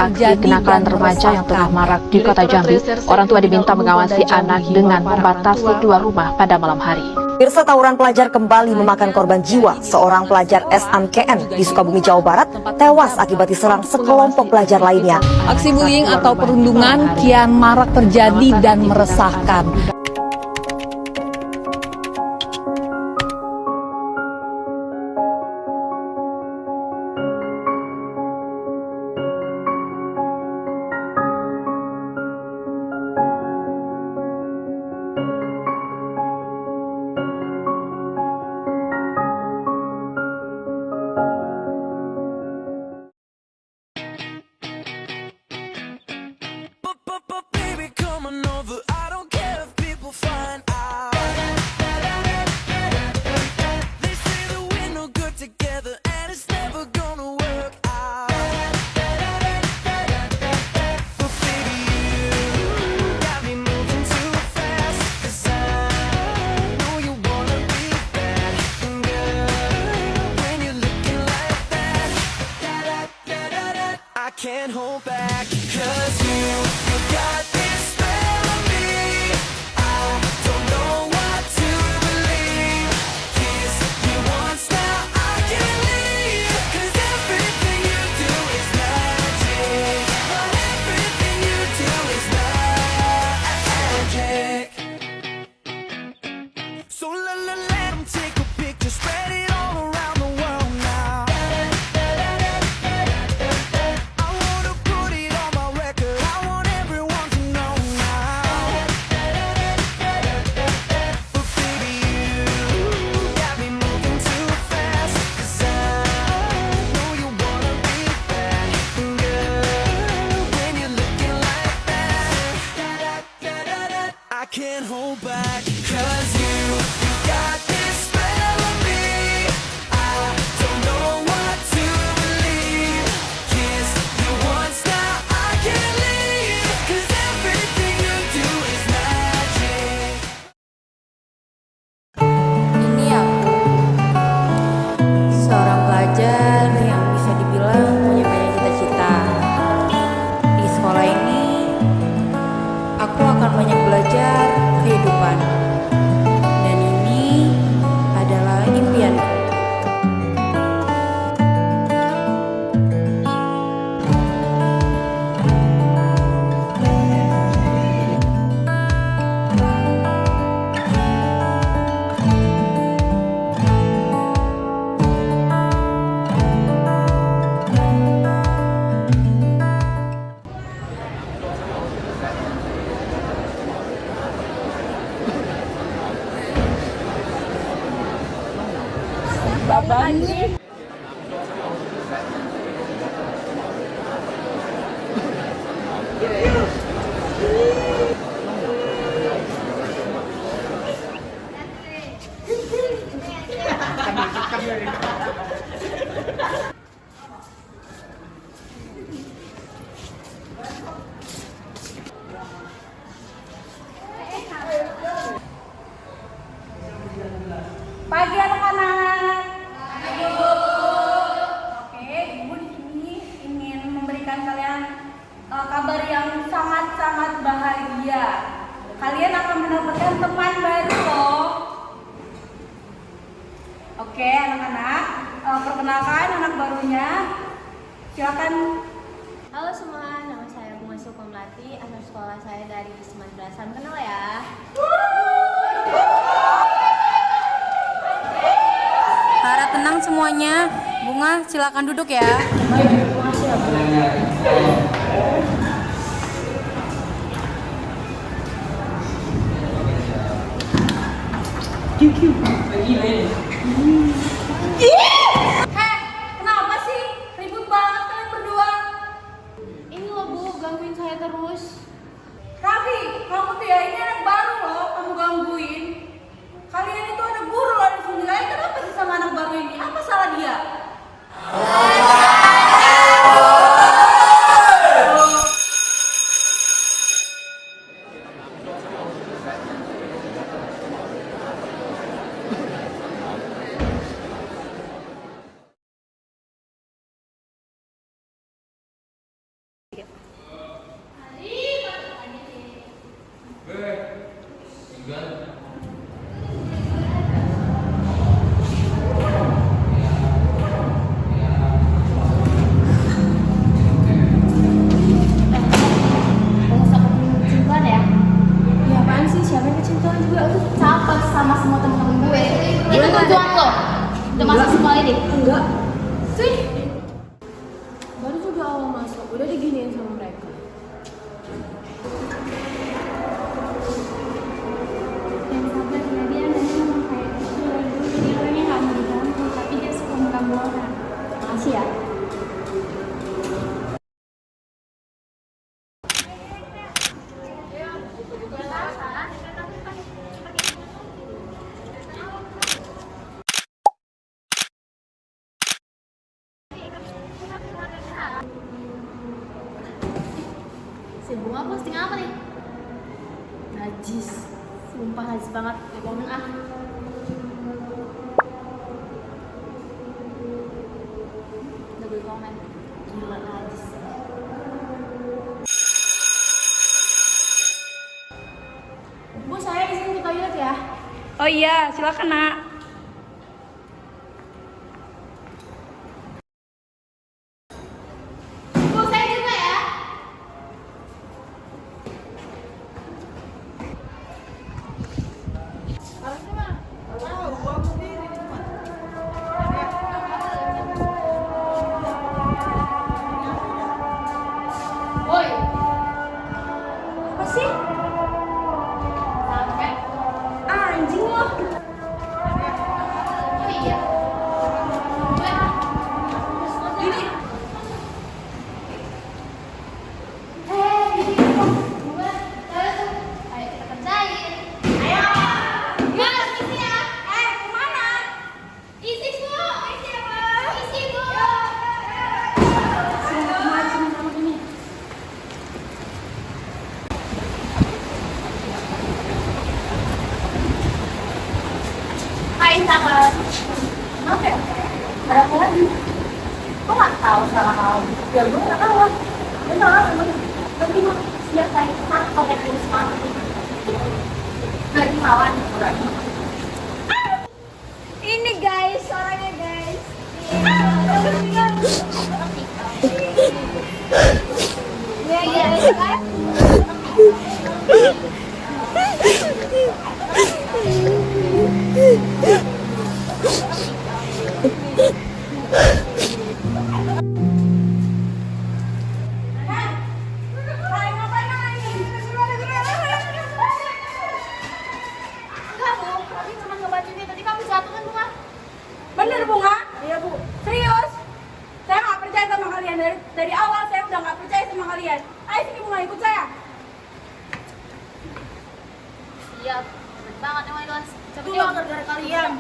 aksi kenakalan remaja yang tengah marak di Kota Jambi, orang tua diminta mengawasi anak dengan membatasi keluar rumah pada malam hari. Pemirsa, tawuran pelajar kembali memakan korban jiwa. Seorang pelajar SMKN di Sukabumi, Jawa Barat tewas akibat diserang sekelompok pelajar lainnya. Aksi bullying atau perundungan kian marak terjadi dan meresahkan. Can't hold back, 'cause you got this spell on me. I don't know what to believe. Kiss you once, now I can't leave. 'Cause everything you do is magic. But everything you do is magic. So let 'em take a picture, spread it all around the world now. I can't hold back, 'cause you got this spell on me. I don't know what to believe. Kiss you once, now I can't leave. 'Cause everything you do is magic. Ini aku, seorang pelajar yang bisa dibilang punya banyak cita-cita. Di sekolah ini, aku akan banyak belajar kehidupan. Dan ini adalah impianku. Pagi anak-anak. Pagi, Bu. Oke, Ibu di sini ingin memberikan kalian kabar yang sangat-sangat bahagia. Kalian akan mendapatkan teman baru loh. Oke, anak-anak, perkenalkan anak barunya. Silakan. Halo semua, nama saya Bunga Sukomlati, anak sekolah saya dari Sumatera. Salam kenal ya. Harap tenang semuanya. Bunga, silakan duduk ya. Heh, kenapa sih? Ribut banget kalian berdua. Ini loh Bu, gangguin saya terus. Raffi, kamu tuh ya, ini anak baru loh, kamu gangguin. Kalian itu ada guru loh di sini. Kalian kenapa sih sama anak baru ini? Apa salah dia? juga awal masuk, udah diginiin sama mereka. Yang sabar ya, dia anaknya memang kayak gitu. Dia orangnya gak mau diganggu, tapi dia suka mengganggu orang. Makasih ya. Si Bunga posting apa nih? Najis. Sumpah najis banget. Ya komen ah. Udah gue komen. Gila najis. Bu, saya izin ke toilet ya. Oh iya, silakan nak. Bu, saya juga ya. Woi. Apa sih? Sampai anjing lo. Oh iya. Ini. Gini. Ayo kita kerjain. Ayo. Gimana isi ya? Kemana? Isi bu. Isi apa? Isi bu. Hai sahabat. Kenapa ya? Ada apa lagi? Kok nggak tahu salah kamu? Ya gue nggak tahu. Benar, tapi mah siap saya pakai tulis mati. Dari lawan. Ini guys, suaranya guys. Ya ya guys. Bener Bunga? Iya Bu. Serius? Saya nggak percaya sama kalian dari awal. Saya udah nggak percaya sama kalian. Ayo sini Bunga, ikut saya. Siap. Bener banget emang itu. Tapi dia gara-gara kalian.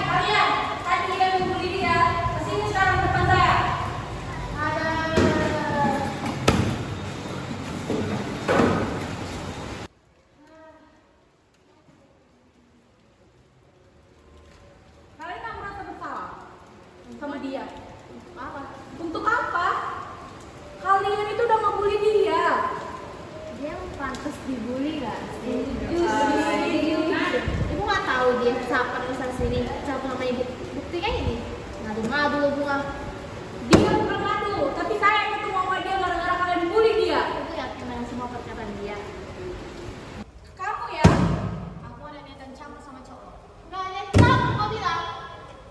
Kalian, tadi yang membuli dia. Kesini sekarang depan saya. Kalian nggak merasa bersalah sama dia? Apa? Untuk apa? Kalian itu udah ngebully dia. Dia pantas dibully gak sih? Ibu gak tahu dia caper kesana sini, caper sama ibu. Buktinya ini, ngadu-ngadu lo Bunga. Dia bukan ngadu, tapi saya yang ketemu sama dia gara-gara kalian bully dia. Ibu yakin dengan semua perkataan dia. Kamu ya? Aku ada niatan campur sama cowok. Gak ada campur kau bilang.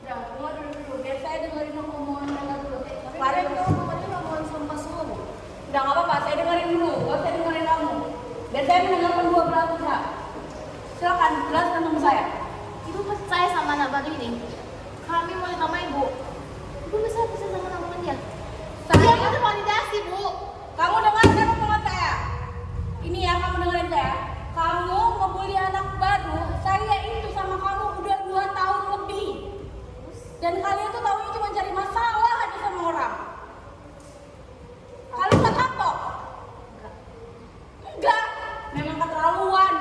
Ya, keluar dulu. Biar saya dengerin omongan mereka dulu. Kemarin tuh pokoknya ngomongin sumpah suruh. Udah nggak apa-apa, saya dengerin dulu. Gak saya dengerin kamu. Biar saya mendengarkan dua belah pihak. Silakan jelaskan sama saya. Ibu percaya sama anak baru ini. Kami mau sama ibu. Ibu bisa sama omongan dia. Dia itu validasi bu. Kamu dengarkan omongan saya. Ini ya, kamu dengerin saya. Kamu ngebully anak baru. Saya itu sama kamu udah 2 tahun lebih. Dan kalian tuh taunya cuma cari masalah aja sama orang. Kalian nggak kapok? Enggak. Memang keterlaluan.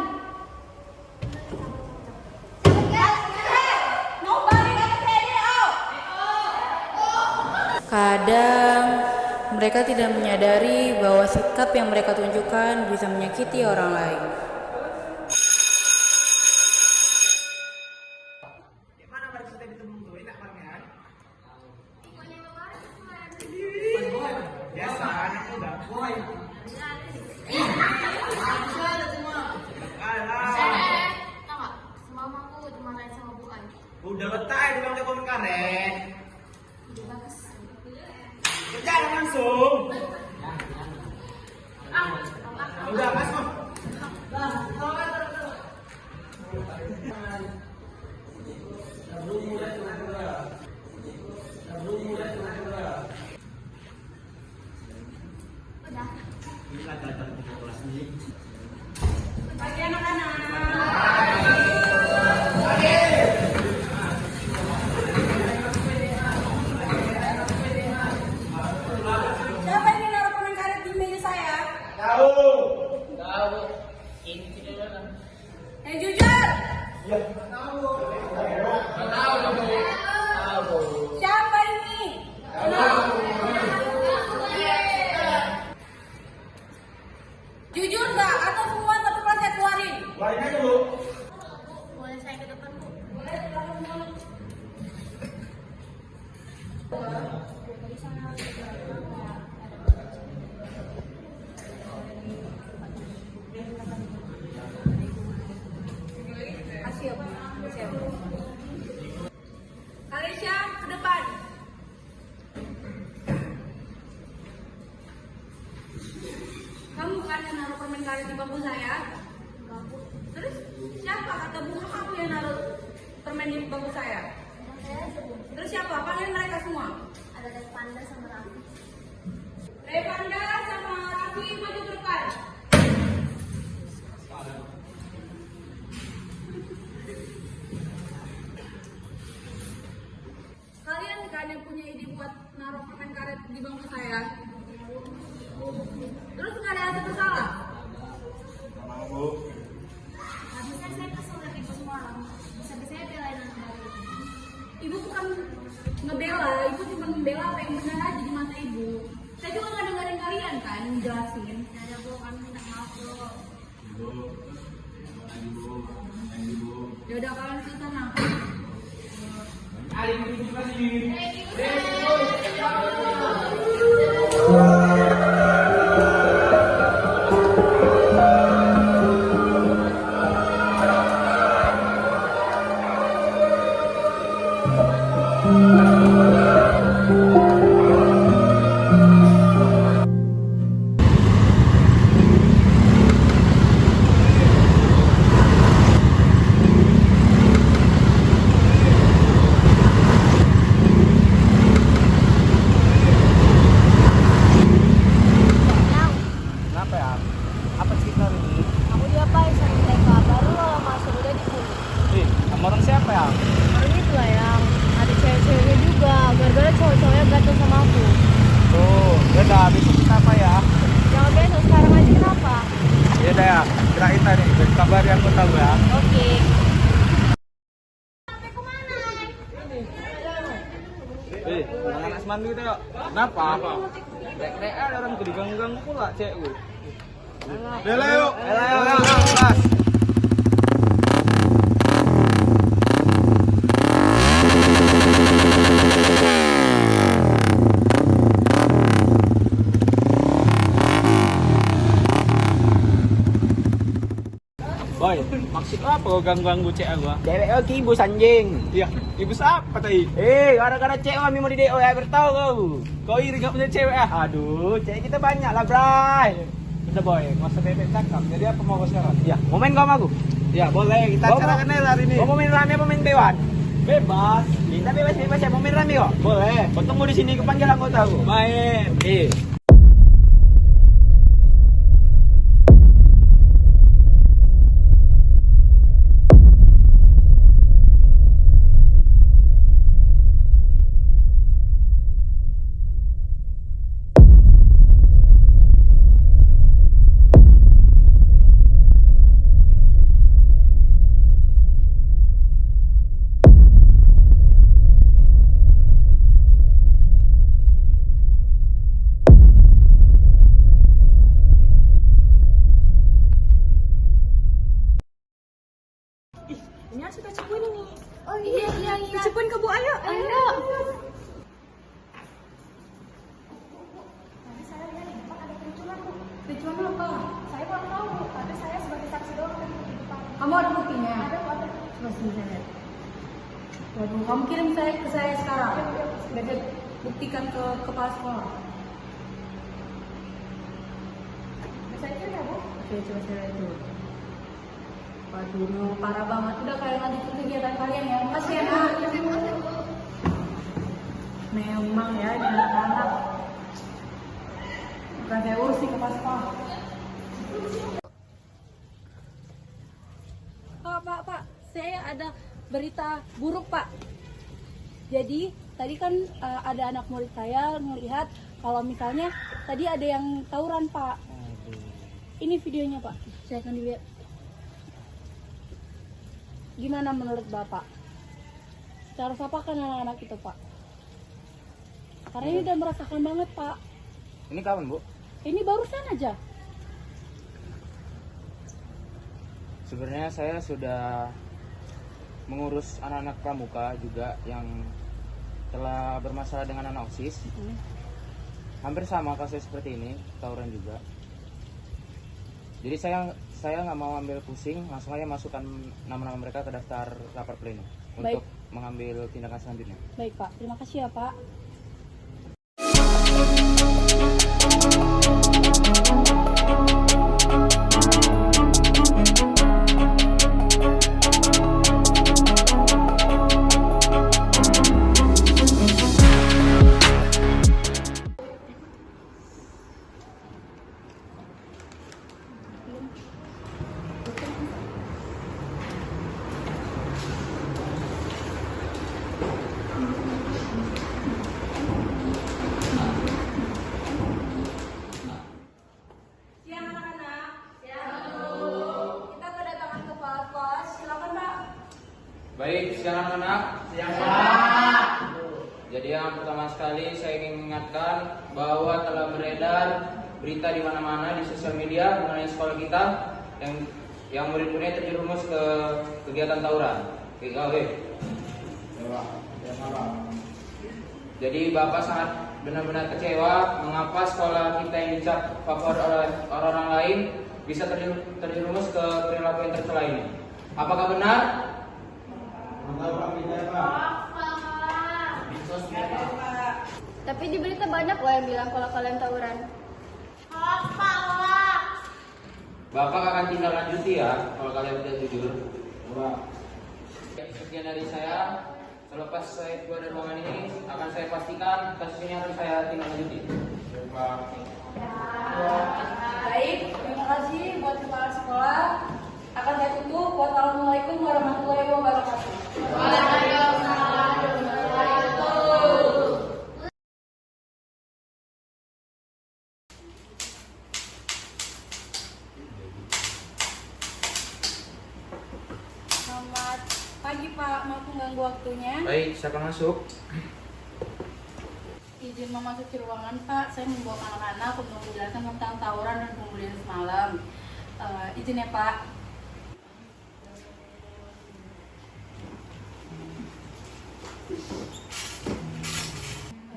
Kadang mereka Mereka tidak menyadari bahwa sikap yang mereka tunjukkan bisa menyakiti orang lain. Udah letak di bangku komen karet. Jangan langsung. Udah masuk. Pagi anak-anak. Siapa ini naruh permen karet di meja saya? Tahu. Yang jujur. Siapa ini? Jujur nggak? Atau semua satu kelas saya keluarin? Keluarin aja dulu. Boleh saya ke depan, Bu? Kasih ya, Bu. Siap. Kalisya ke depan. Kamu bukan yang naruh permen karet di bangku saya? Terus siapa kata bunga kamu yang naruh permen di bangku saya? Terus siapa? Panggil mereka semua. Ada Devanda sama Raffi. Revanda sama Raffi maju ke depan. Kalian kan yang punya ide buat naruh permen karet di bangku saya? Terus nggak ada yang bersalah? Habisnya saya kesel dari ibu semua orang. Bisa-bisa saya belain anak baru itu. Ibu bukan ngebela, ibu cuma membela apa yang benar aja di mata ibu. Saya juga nggak dengerin kalian kan jelasin. Ya ada, Bu, kami minta maaf, Bu. Ya udah kalian ke sana. Kenapa ya? Apa cerita ini? Aku diapain sama TK? Baru lo masuk udah dibunuh. Sama orang siapa ya? Orang itu lah yang ada cewek-ceweknya juga. Gara-gara cowok-cowoknya gatel sama aku. Tuh, yaudah besok kita apa ya? Jangan besok, sekarang aja kenapa? Yaudah ya, kirain tadi. Kabar yang aku tahu ya. Oke. Anak mandi itu yuk. Kenapa? Rek ada orang tuh diganggang pula cek gue. Bela yuk. Bela yuk. Pas. Boy, maksud apa kau ganggu cek gua? Cewek oke ibu sanjing. Iya, ibu siapa tadi? Gara-gara cewek kami mau di DO ya bertahu kau. Kau iri gak punya cewek ah? Aduh, cewek kita banyak lah, Bray. Udah boy, masa bebek cakap. Jadi apa mau kau sekarang? Ya, mau main kau sama aku? Ya boleh, kita Kau acarakan aja hari ini. Kau mau main rame apa main bewan? Bebas. Kita bebas ya, mau main rame kok? Boleh. Kau tunggu di sini, kepanggil aku tahu. Main. Tujuan apa? Saya baru tahu, tapi saya sebagai saksi doang. Kamu ada buktinya? Ada kok, ada. Coba sini saya lihat. Waduh, kamu kirim ke saya sekarang. Biar saya buktikan ke kepala sekolah. Saya kirim ya, Bu. Oke, coba saya lihat dulu. Waduh, parah banget. Udah kalian lanjutin kegiatan kalian ya. Makasih ya, Nak. Memang ya, ini anak-anak. Bukan saya urus nih kepala sekolah. Pak, saya ada berita buruk, Pak. Jadi, tadi kan ada anak murid saya melihat kalau misalnya tadi ada yang tawuran, Pak. Ini videonya, Pak. Saya akan dilihat. Gimana menurut Bapak? Cara apakan anak-anak itu, Pak? Karena ini udah merasakan banget, Pak. Ini kapan, Bu? Ini barusan aja. Sebenarnya saya sudah mengurus anak-anak pramuka juga yang telah bermasalah dengan anak OSIS. Hampir sama kasus seperti ini, tawuran juga. Jadi saya nggak mau ambil pusing, langsung aja masukkan nama-nama mereka ke daftar rapat pleno untuk mengambil tindakan selanjutnya. Baik, Pak. Terima kasih ya, Pak. Siang anak-anak. Siang, Bu. Kita kedatangan kepala sekolah. Silakan, Pak. Baik, siang anak-anak. Siang, Pak. Jadi yang pertama sekali saya ingin mengingatkan bahwa telah beredar berita di mana-mana di sosial media mengenai sekolah kita yang murid-muridnya terjerumus ke kegiatan tawuran. Jadi Bapak sangat benar-benar kecewa mengapa sekolah kita yang dicap favorit oleh orang-orang lain bisa terjerumus ke perilaku yang tercela ini. Apakah benar? Tapi di berita banyak loh yang bilang kalau kalian tawuran. Bapak akan tindak lanjuti ya kalau kalian tidak jujur. Sekian dari saya. Selepas saya keluar dari ruangan ini akan saya pastikan kasus ini akan saya tindak lanjuti. Baik, terima kasih buat kepala sekolah. Akan saya tutup. Wassalamualaikum warahmatullahi wabarakatuh. Selamat pagi, Pak. Maaf mengganggu waktunya. Baik, silakan masuk. Izin memasuki ruangan, Pak. Saya membawa anak-anak untuk menjelaskan tentang tawuran dan pembulian semalam. Izin ya, Pak.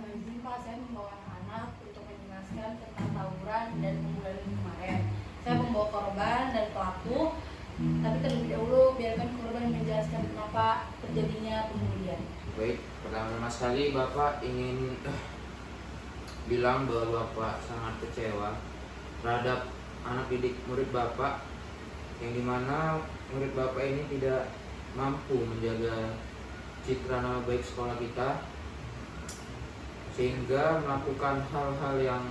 Izin, Pak. Saya membawa anak-anak untuk menjelaskan tentang tawuran dan pembulian kemarin. Saya membawa korban dan pelaku. Tapi terlebih dahulu biarkan korban menjelaskan kenapa terjadinya pembulian. Baik, pertama sekali Bapak ingin bilang bahwa Bapak sangat kecewa terhadap anak didik murid Bapak yang dimana murid Bapak ini tidak mampu menjaga citra nama baik sekolah kita sehingga melakukan hal-hal yang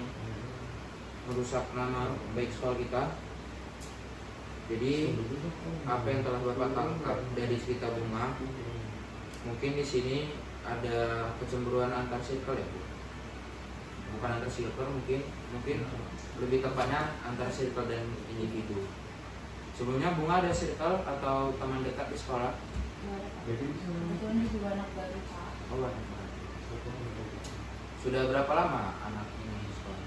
merusak nama baik sekolah kita. Jadi apa yang telah Bapak tangkap dari cerita Bunga, mungkin di sini ada kecemburuan antar circle ya, Bu? Bukan antar circle, mungkin lebih tepatnya antar circle dan individu. Sebelumnya Bunga ada circle atau teman dekat di sekolah? Kebetulan dia juga anak baru, Pak. Oh, anak baru. Sudah berapa lama anak ini di sekolah?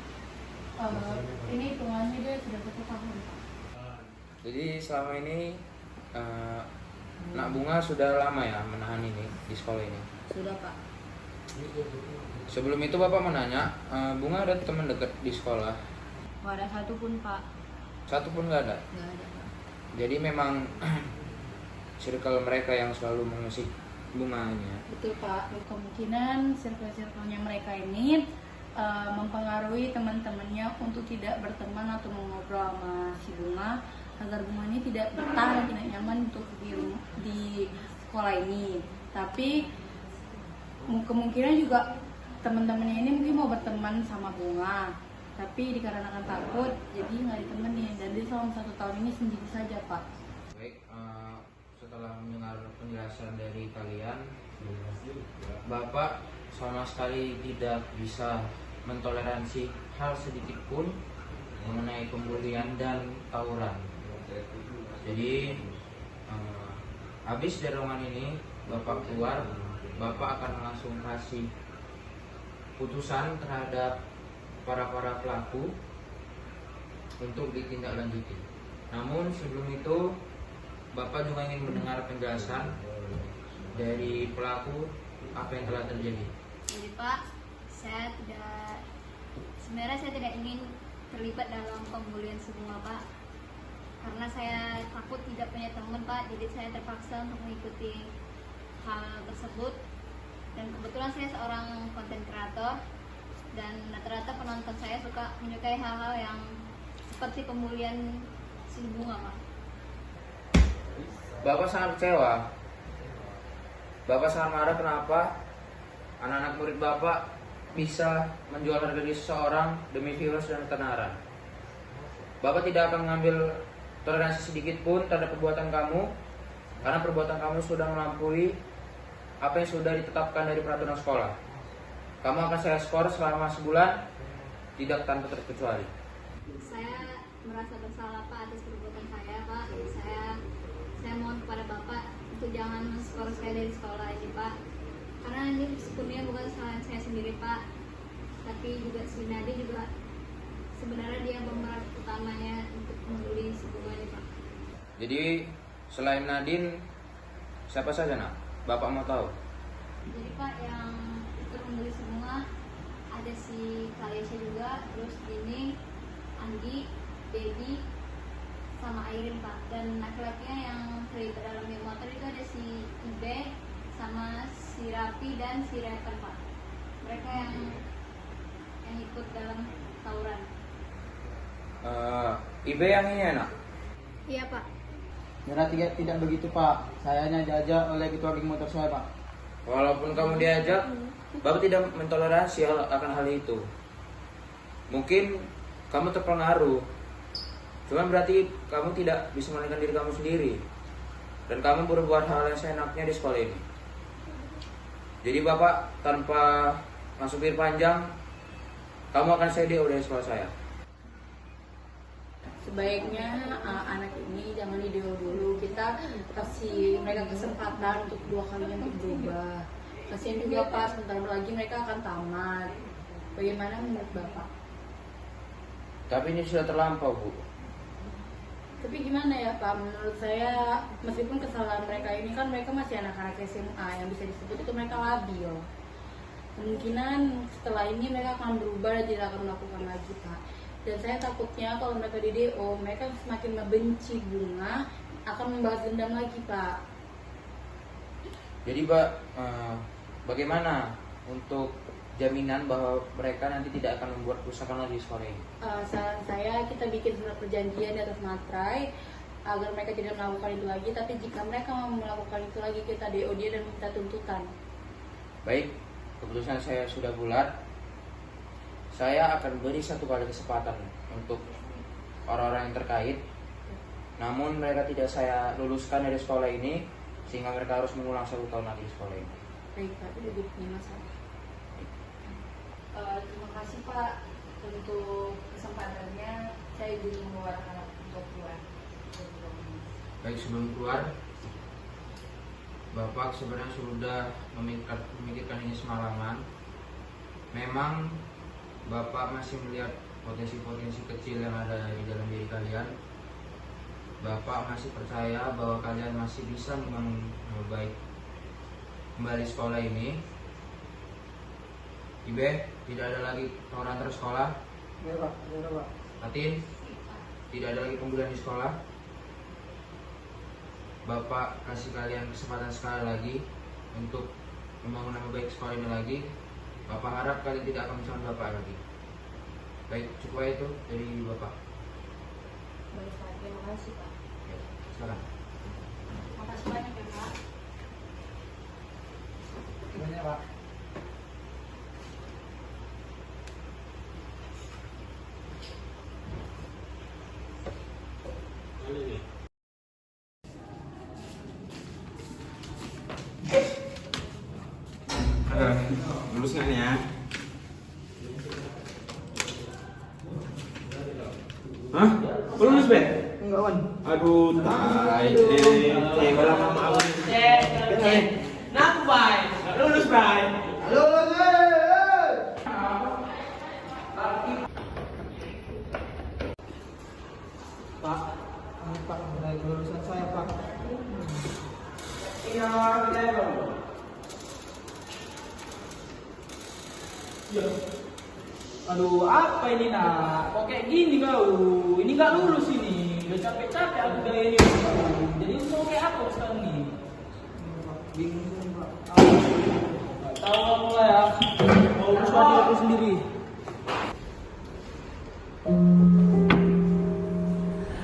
Ini hitungannya dia sudah 1 tahun, Pak. Jadi selama ini Nak Bunga sudah lama ya menahan ini di sekolah ini? Sudah, Pak. Sebelum itu Bapak menanya, Bunga ada teman dekat di sekolah? Nggak ada satupun Pak. Satu pun nggak ada. Nggak ada Pak. Jadi memang circle mereka yang selalu mengusik bunganya. Betul Pak. Kemungkinan circle-circle-nya mereka ini mempengaruhi teman-temannya untuk tidak berteman atau mengobrol sama si bunga agar bunga ini tidak betah dan tidak nyaman untuk di sekolah ini. Tapi kemungkinan juga teman-temannya ini mungkin mau berteman sama bunga, tapi dikarenakan takut jadi nggak ditemenin dan dia selama 1 tahun ini sendiri saja Pak. Baik, setelah mendengar penjelasan dari kalian, Bapak sama sekali tidak bisa mentoleransi hal sedikit pun mengenai pembulian dan tawuran. Jadi habis dari ruangan ini Bapak keluar, Bapak akan langsung kasih putusan terhadap para pelaku untuk ditindaklanjuti. Namun sebelum itu Bapak juga ingin mendengar penjelasan dari pelaku apa yang telah terjadi. Jadi Pak, sebenarnya saya tidak ingin terlibat dalam pembulian si bunga Pak, karena saya takut tidak punya teman Pak, jadi saya terpaksa untuk mengikuti hal tersebut. Dan kebetulan saya seorang konten kreator dan rata-rata penonton saya suka menyukai hal-hal yang seperti pembulian si bunga Pak. Bapak sangat kecewa. Bapak sangat marah kenapa anak-anak murid Bapak bisa menjual harga diri seseorang demi viewers dan ketenaran. Bapak tidak akan mengambil toleransi sedikit pun terhadap perbuatan kamu, karena perbuatan kamu sudah melampaui apa yang sudah ditetapkan dari peraturan sekolah. Kamu akan saya skor selama sebulan, tidak tanpa terkecuali. Saya merasa bersalah Pak atas perbuatan saya Pak. Jadi saya mohon kepada Bapak untuk jangan men-skor saya dari sekolah ini Pak. Karena ini sepenuhnya bukan kesalahan saya sendiri Pak, tapi juga si Nadi juga sebenarnya dia pemeran utamanya untuk membuli si bunga ini Pak. Jadi selain Nadine, siapa saja nak? Bapak mau tahu? Jadi Pak yang ikut membuli si bunga ada si Kalisha juga, terus Dini, Anggi, Dedi, sama Airin Pak. Dan laki-lakinya yang terlibat dalam geng motor itu ada si Ibe, sama si Rapi dan si Revan Pak. Mereka yang ikut dalam tawuran. Ibe yang ini enak? Iya Pak. Karena tidak begitu Pak, saya hanya diajak oleh ketua geng motor saya Pak. Walaupun kamu diajak, Bapak tidak mentoleransi akan hal itu. Mungkin kamu terpengaruh, cuman berarti kamu tidak bisa mengendalikan diri kamu sendiri, dan kamu berbuat hal yang seenaknya di sekolah ini. Jadi Bapak tanpa masuk pikir panjang, kamu akan saya DO dari sekolah saya. Sebaiknya anak ini jangan di-DO dulu. Kita kasih mereka kesempatan untuk 2 kalinya untuk berubah. Kasihan juga Pak, sebentar lagi mereka akan tamat. Bagaimana menurut Bapak? Tapi ini sudah terlampau, Bu. Tapi gimana ya Pak, menurut saya meskipun kesalahan mereka ini kan mereka masih anak-anak SMA, yang bisa disebut itu mereka labil. Kemungkinan setelah ini mereka akan berubah dan tidak akan melakukan lagi Pak. Dan saya takutnya kalau mereka di DO, mereka semakin membenci bunga, akan membalas dendam lagi Pak. Jadi Pak, bagaimana untuk jaminan bahwa mereka nanti tidak akan membuat kerusakan lagi di sekolah ini? Saran saya kita bikin surat perjanjian di atas materai agar mereka tidak melakukan itu lagi. Tapi jika mereka mau melakukan itu lagi, kita DO dia dan minta tuntutan. Baik, keputusan saya sudah bulat. Saya akan beri 1 kali kesempatan untuk orang-orang yang terkait. Namun mereka tidak saya luluskan dari sekolah ini, sehingga mereka harus mengulang 1 tahun lagi di sekolah ini. Baik Pak, tidak punya masalah. Terima kasih Pak untuk kesempatannya. Saya izin membawa anak untuk keluar. Baik, sebelum keluar, Bapak sebenarnya sudah memikirkan ini semalaman. Memang Bapak masih melihat potensi-potensi kecil yang ada di dalam diri kalian. Bapak masih percaya bahwa kalian masih bisa membangun baik kembali sekolah ini. Ibe, tidak ada lagi orang terus sekolah. Iya Pak, iya Pak. Fatin, tidak ada lagi pembulian di sekolah. Bapak kasih kalian kesempatan sekali lagi untuk membangun nama baik sekolah ini lagi. Bapak harap kalian tidak akan mencalon Bapak lagi. Baik, cukup itu dari Bapak. Baik Pak, terima kasih Pak. Ya, silakan. Makasih banyak ya Pak. Banyak Pak. Lulus nggak nih ya? Hah? Lulus, Ben? Enggak, Wan. Aduh, tai. Kalau mama awal. Nak, Bay. Lulus, Bay. Lulus, Pak, ini Pak, dari lulusan saya, Pak. Iya, Ya. Aduh, apa ini nak? Kok kayak gini kau? Ini nggak lulus ini. Udah capek-capek aku kayak ini. Jadi mau kayak apa sekarang nih? Bingung Pak. Nggak tahu aku lah ya. Mau urus diri aku sendiri.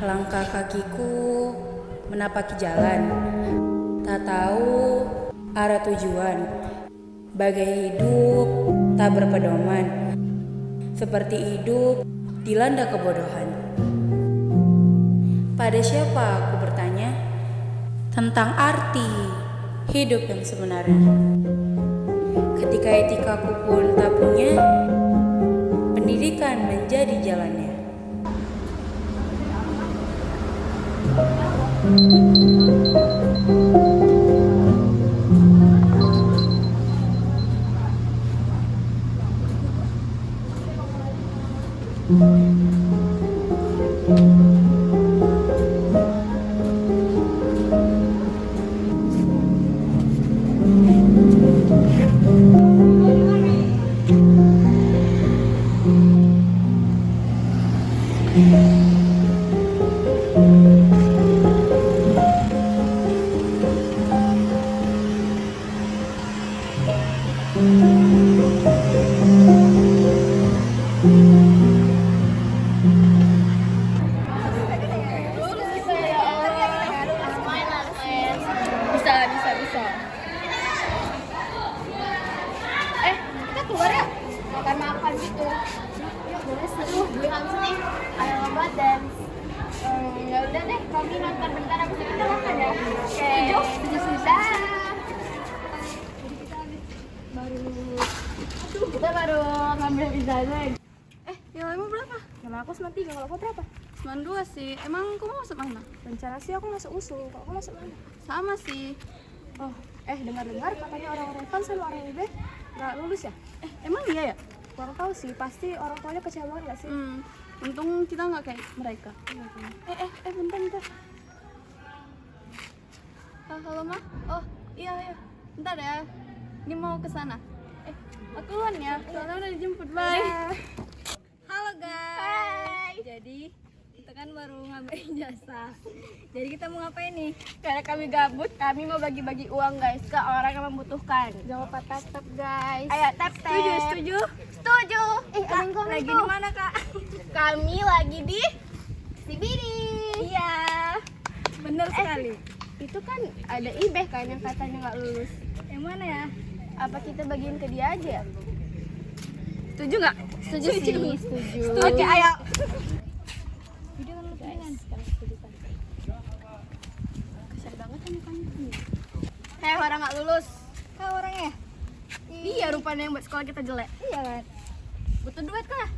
Langkah kakiku menapaki jalan, tak tahu arah tujuan. Bagai hidup tak berpedoman, seperti hidup dilanda kebodohan. Pada siapa aku bertanya tentang arti hidup yang sebenarnya? Ketika etikaku pun tak punya, pendidikan menjadi jalannya. Bisa. Kita keluar ya? Makan gitu. Yuk, boleh seru. Gue habis nih. Ayo lomba dance. Ya udah deh, kami nonton bentar habis itu kita makan ya. Oke. Sudah. Kita baru ngambil pizza aja. Nilaimu berapa? Nilai aku 93, kalau kau berapa? 92 sih. Emang kamu mau masuk mana? Rencana sih aku masuk usul, kalau kau masuk mana? Sama sih. Oh, dengar-dengar katanya orang-orang kan sama orang IB nggak lulus ya? Emang iya ya? Kurang tahu sih, pasti orang tuanya kecewa banget nggak sih? Untung kita nggak kayak mereka. Bentar. Halo Ma. Oh iya. Bentar ya. Ini mau ke sana. Aku duluan ya. Soalnya udah dijemput. Bye. Halo guys. Jadi kita kan baru ngambil jasa. Jadi kita mau ngapain nih? Karena kami gabut, kami mau bagi-bagi uang guys ke orang yang membutuhkan. Jangan lupa tap guys. Ayo tap. Setuju? Setuju. Kak, lagi di mana kak? Kami lagi di Sibiri. Iya. Bener sekali. Itu kan ada Ibeh kan yang katanya nggak lulus. Yang mana ya? Apa kita bagiin ke dia aja? Setuju nggak? Setuju. Oke, ayo. Kasar banget kan mukanya. Orang nggak lulus. Orangnya? Iya, rupanya yang buat sekolah kita jelek. Iya kan? Butuh duit kah?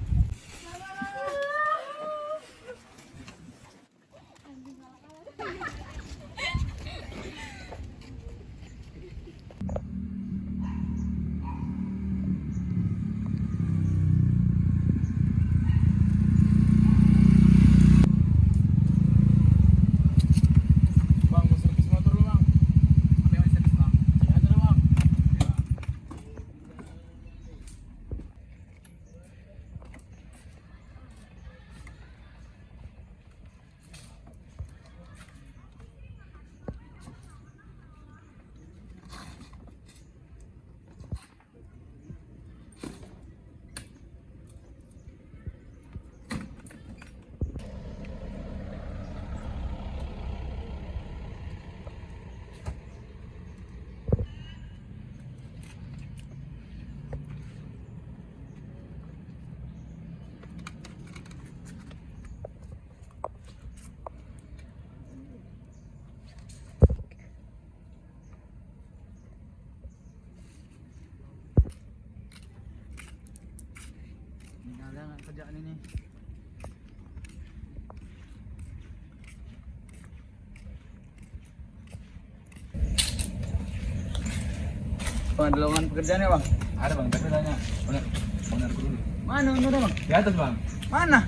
Ada lowongan pekerjaan ya bang? Ada bang, tapi tanya benar dulu. Mana benar bang? Di atas bang. Mana?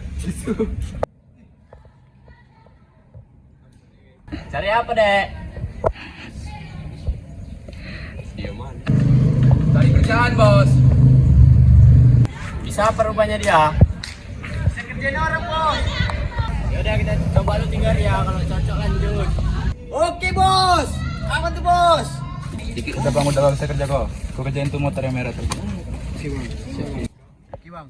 Cari apa dek? Cari kerjaan bos. Bisa apa rupanya dia? Saya kerjain orang bos. Yaudah kita coba lu tinggal ya, kalau cocok lanjut. Oke bos. Apa tuh bos? Udah bang, saya kerja kok. Kau kerjain tuh motor yang merah tuh. Si bang. Oke bang.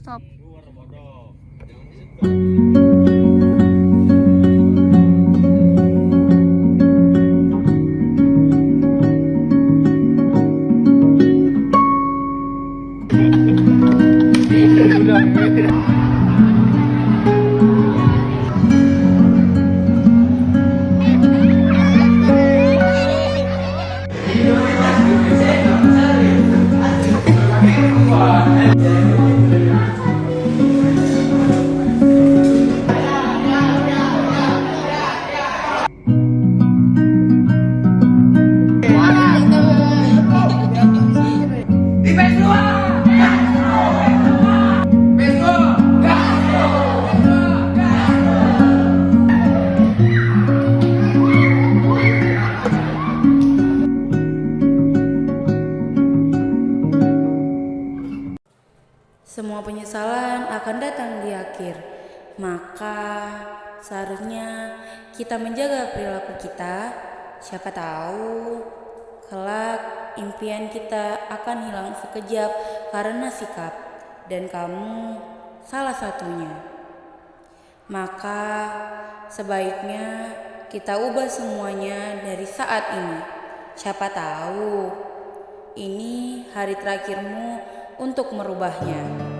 Stop. Semua penyesalan akan datang di akhir. Maka seharusnya kita menjaga perilaku kita. Siapa tahu kelak impian kita akan hilang sekejap karena sikap, dan kamu salah satunya. Maka sebaiknya kita ubah semuanya dari saat ini. Siapa tahu ini hari terakhirmu untuk merubahnya.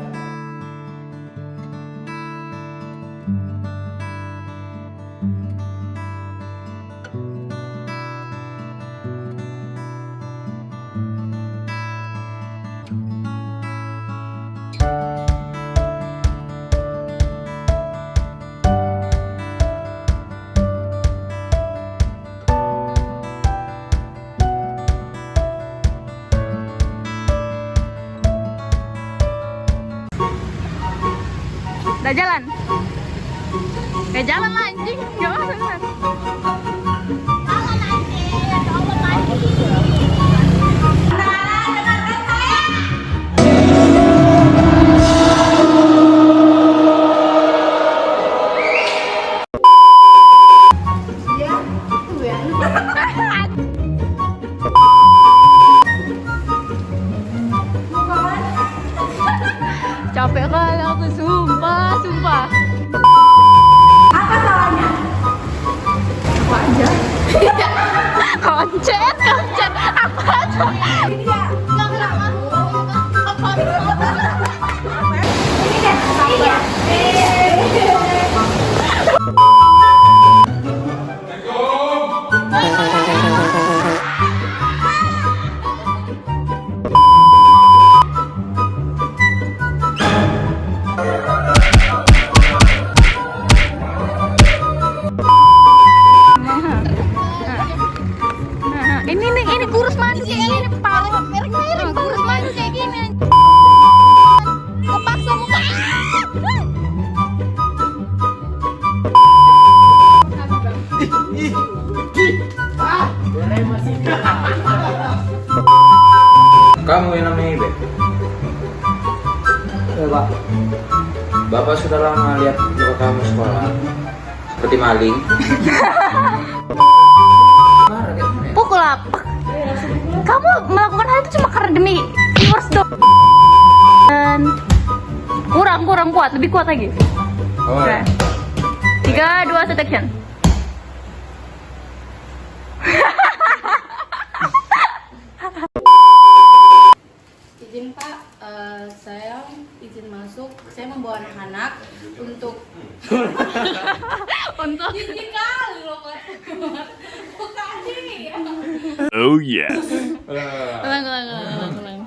Udah jalan? Kayak jalan lah anjing. Gak apa-apa. Capek kali aku, sumpah. Apa salahnya? Apa aja? Koncet. Apa aja? Ini dia. Nggak kenapa. Ini deh. Iya. Ini kurus manis ini paling mirip kurus manis kayak gini. Kepaksa muka. Kamu yang namanya Ibe? Ya pak. Bapak sudah lama lihat muka kamu sekolah seperti maling. Pukul apa? Kamu melakukan hal itu cuma karena demi viewers dong. Dan kurang kuat, lebih kuat lagi. Oh, Oke. 3, 2, 1 action. Izin Pak, saya izin izin masuk. Saya membawa anak-anak untuk Untuk Gigi kali loh Pak. Bukan sih. Oh yes. ulang.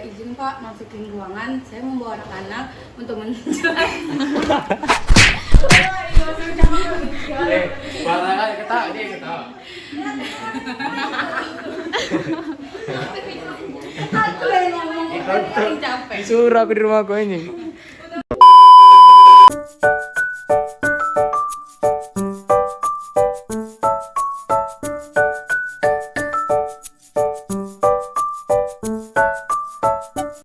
Izin Pak masukin ruangan. Saya membawa anak-anak untuk menjelaskan. Parah kali ketawa dia ketawa. Aku yang ngomong, aku yang capek. Disuruh aku di rumahku ini.